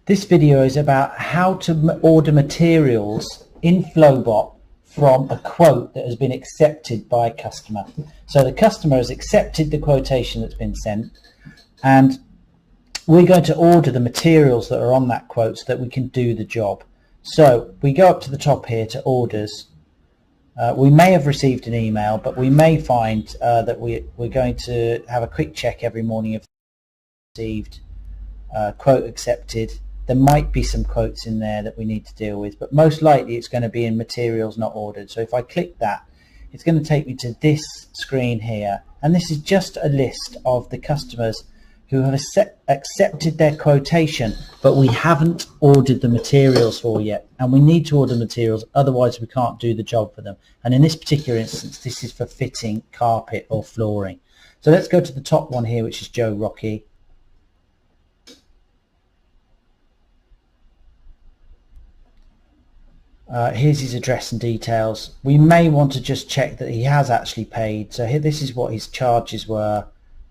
This video is about how to order materials in Flowbot from a quote that has been accepted by a customer. So the customer has accepted the quotation that's been sent, and we're going to order the materials that are on that quote so that we can do the job. So we go up to the top here to orders. We may have received an email, but we may find that we're going to have a quick check every morning if received, quote accepted. There might be some quotes in there that we need to deal with, but most likely it's going to be in materials not ordered. So if I click that, it's going to take me to this screen here, and this is just a list of the customers who have accepted their quotation, but we haven't ordered the materials for yet, and we need to order materials, otherwise we can't do the job for them. And in this particular instance, this is for fitting carpet or flooring. So let's go to the top one here, which is Joe Rocky. Here's his address and details. We may want to just check that he has actually paid. So here, this is what his charges were,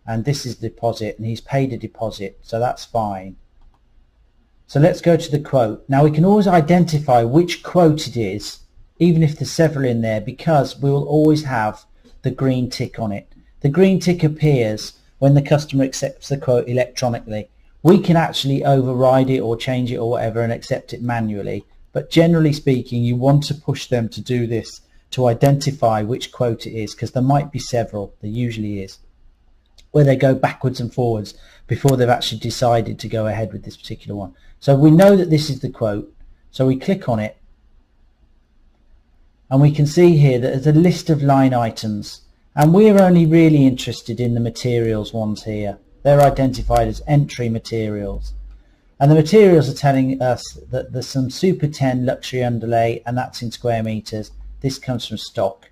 and this is the deposit, and he's paid a deposit, so that's fine. So let's go to the quote. Now we can always identify which quote it is, even if there's several in there, because we will always have the green tick on it. The green tick appears when the customer accepts the quote electronically. We can actually override it or change it or whatever and accept it manually. But generally speaking, you want to push them to do this to identify which quote it is, because there might be several, there usually is, where they go backwards and forwards before they've actually decided to go ahead with this particular one. So we know that this is the quote, so we click on it, and we can see here that there's a list of line items, and we're only really interested in the materials ones here. They're identified as entry materials. And the materials are telling us that there's some Super 10 luxury underlay, and that's in square meters. This comes from stock.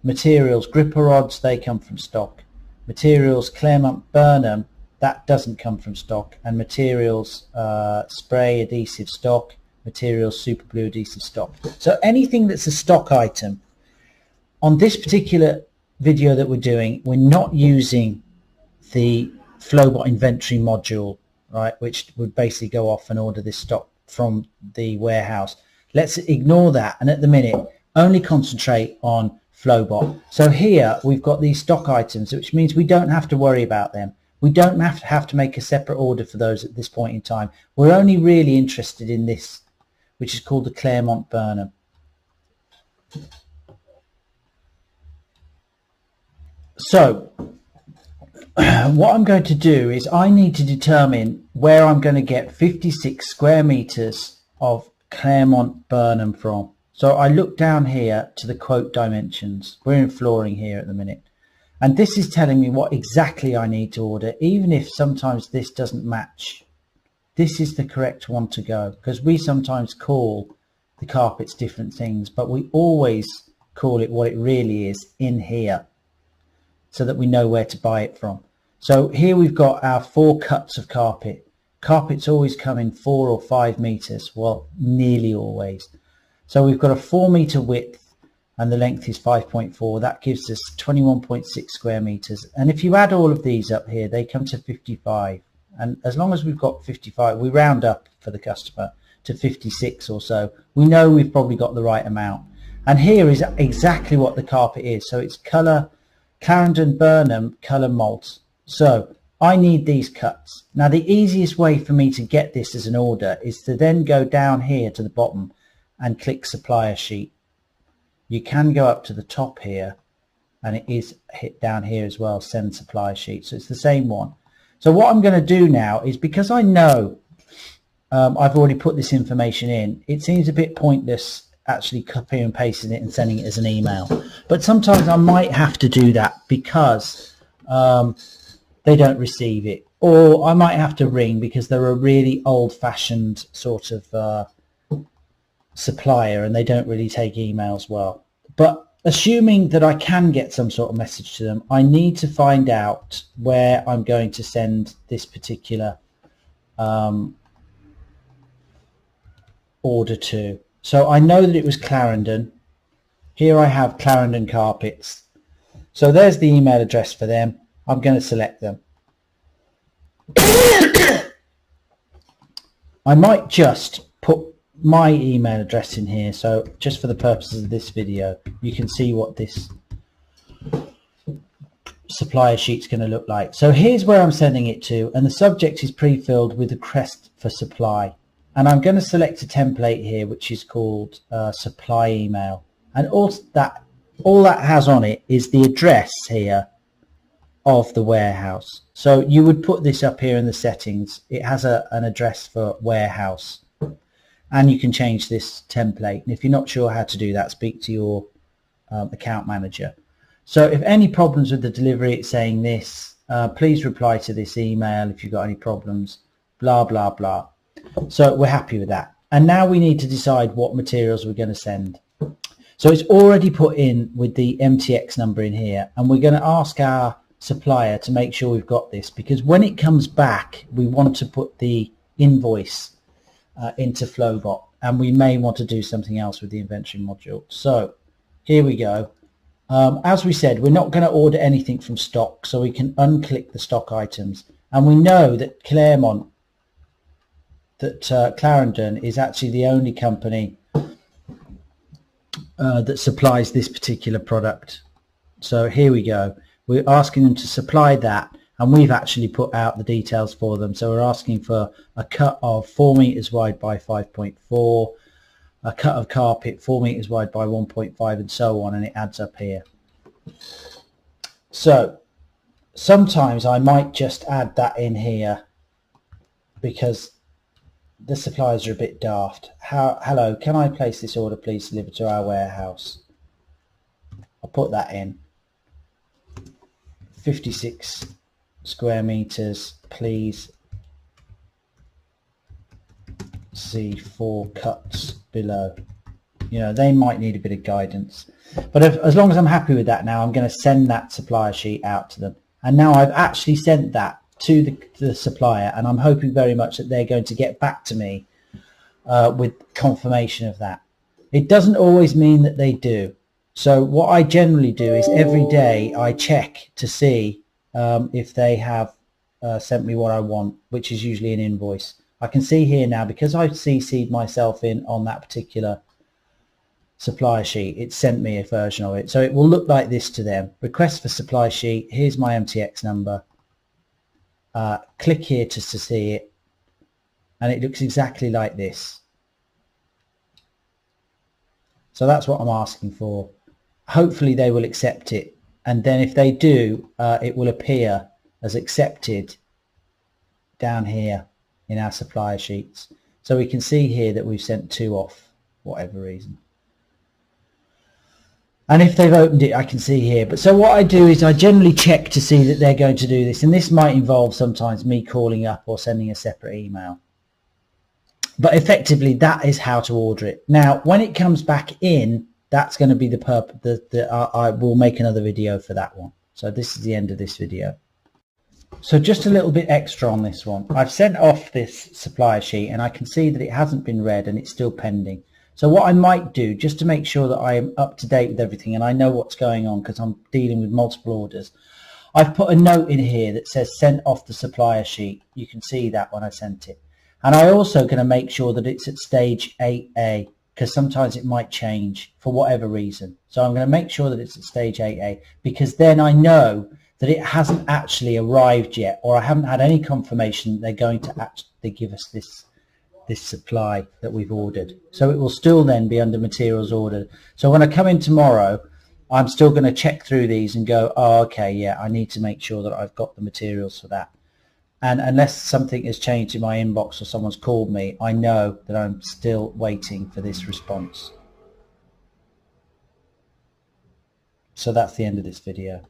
Materials gripper rods, they come from stock. Materials Claremont Burnham, that doesn't come from stock. And materials spray adhesive stock. Materials super glue adhesive stock. So anything that's a stock item. On this particular video that we're doing, we're not using the Flowbot inventory module, right, which would basically go off and order this stock from the warehouse. Let's ignore that, and at the minute only concentrate on Flowbot. So here we've got these stock items, which means we don't have to worry about them. We don't have to make a separate order for those at this point in time. We're only really interested in this, which is called the Claremont Burnham. So what I'm going to do is I need to determine where I'm going to get 56 square meters of Claremont Burnham from. So I look down here to the quote dimensions. We're in flooring here at the minute, and this is telling me what exactly I need to order, even if sometimes this doesn't match. This is the correct one to go, because we sometimes call the carpets different things, but we always call it what it really is in here, so that we know where to buy it from. So here we've got our 4 cuts of carpet. Carpets always come in 4 or 5 meters, well, nearly always. So we've got a 4 meter width, and the length is 5.4. That gives us 21.6 square meters. And if you add all of these up here, they come to 55. And as long as we've got 55, we round up for the customer to 56 or so. We know we've probably got the right amount. And here is exactly what the carpet is. So it's colour Clarendon Burnham colour malt. So I need these cuts. Now the easiest way for me to get this as an order is to then go down here to the bottom and click supplier sheet. You can go up to the top here, and it is hit down here as well, send supplier sheet. So it's the same one. So what I'm going to do now is, because I know I've already put this information in, it seems a bit pointless actually copying and pasting it and sending it as an email, but sometimes I might have to do that because they don't receive it, or I might have to ring because they're a really old-fashioned sort of supplier and they don't really take emails well. But assuming that I can get some sort of message to them, I need to find out where I'm going to send this particular order to. So I know that it was Clarendon. Here I have Clarendon Carpets. So there's the email address for them. I'm going to select them. I might just put my email address in here, so just for the purposes of this video you can see what this supplier sheet's going to look like. So here's where I'm sending it to, and the subject is pre-filled with request for supply, and I'm going to select a template here which is called supply email, and all that has on it is the address here of the warehouse. So you would put this up here in the settings. It has an address for warehouse, and you can change this template, and if you're not sure how to do that, speak to your account manager. So if any problems with the delivery, it's saying this, please reply to this email if you've got any problems, blah blah blah. So we're happy with that, and now we need to decide what materials we're going to send. So it's already put in with the MTX number in here, and we're going to ask our supplier to make sure we've got this, because when it comes back we want to put the invoice into Flowbot, and we may want to do something else with the inventory module. So here we go. As we said, we're not going to order anything from stock, so we can unclick the stock items, and we know that Clarendon is actually the only company that supplies this particular product. So here we go. We're asking them to supply that, and we've actually put out the details for them. So we're asking for a cut of 4 meters wide by 5.4, a cut of carpet 4 meters wide by 1.5, and so on, and it adds up here. So sometimes I might just add that in here because the suppliers are a bit daft. Hello, can I place this order please delivered to our warehouse? I'll put that in. 56 square meters, please see 4 cuts below. You know, they might need a bit of guidance, but as long as I'm happy with that, now I'm going to send that supplier sheet out to them. And now I've actually sent that to the supplier, and I'm hoping very much that they're going to get back to me with confirmation of that. It doesn't always mean that they do. So what I generally do is every day I check to see if they have sent me what I want, which is usually an invoice. I can see here now, because I've CC'd myself in on that particular supplier sheet, it sent me a version of it. So it will look like this to them. Request for supply sheet. Here's my MTX number. Click here to see it, and it looks exactly like this. So that's what I'm asking for. Hopefully they will accept it, and then if they do, it will appear as accepted down here in our supplier sheets. So we can see here that we've sent 2 off, whatever reason. And if they've opened it, I can see here. But so what I do is I generally check to see that they're going to do this, and this might involve sometimes me calling up or sending a separate email. But effectively, that is how to order it. Now, when it comes back in, that's going to be the purpose. I will make another video for that one. So this is the end of this video. So just a little bit extra on this one. I've sent off this supplier sheet, and I can see that it hasn't been read and it's still pending. So what I might do, just to make sure that I am up to date with everything and I know what's going on, because I'm dealing with multiple orders, I've put a note in here that says sent off the supplier sheet. You can see that when I sent it. And I also going to make sure that it's at stage 8A, because sometimes it might change for whatever reason. So I'm going to make sure that it's at stage 8A, because then I know that it hasn't actually arrived yet, or I haven't had any confirmation that they're going to actually give us this supply that we've ordered. So it will still then be under materials ordered. So when I come in tomorrow, I'm still going to check through these and go, oh, okay, yeah, I need to make sure that I've got the materials for that. And unless something has changed in my inbox or someone's called me, I know that I'm still waiting for this response. So that's the end of this video.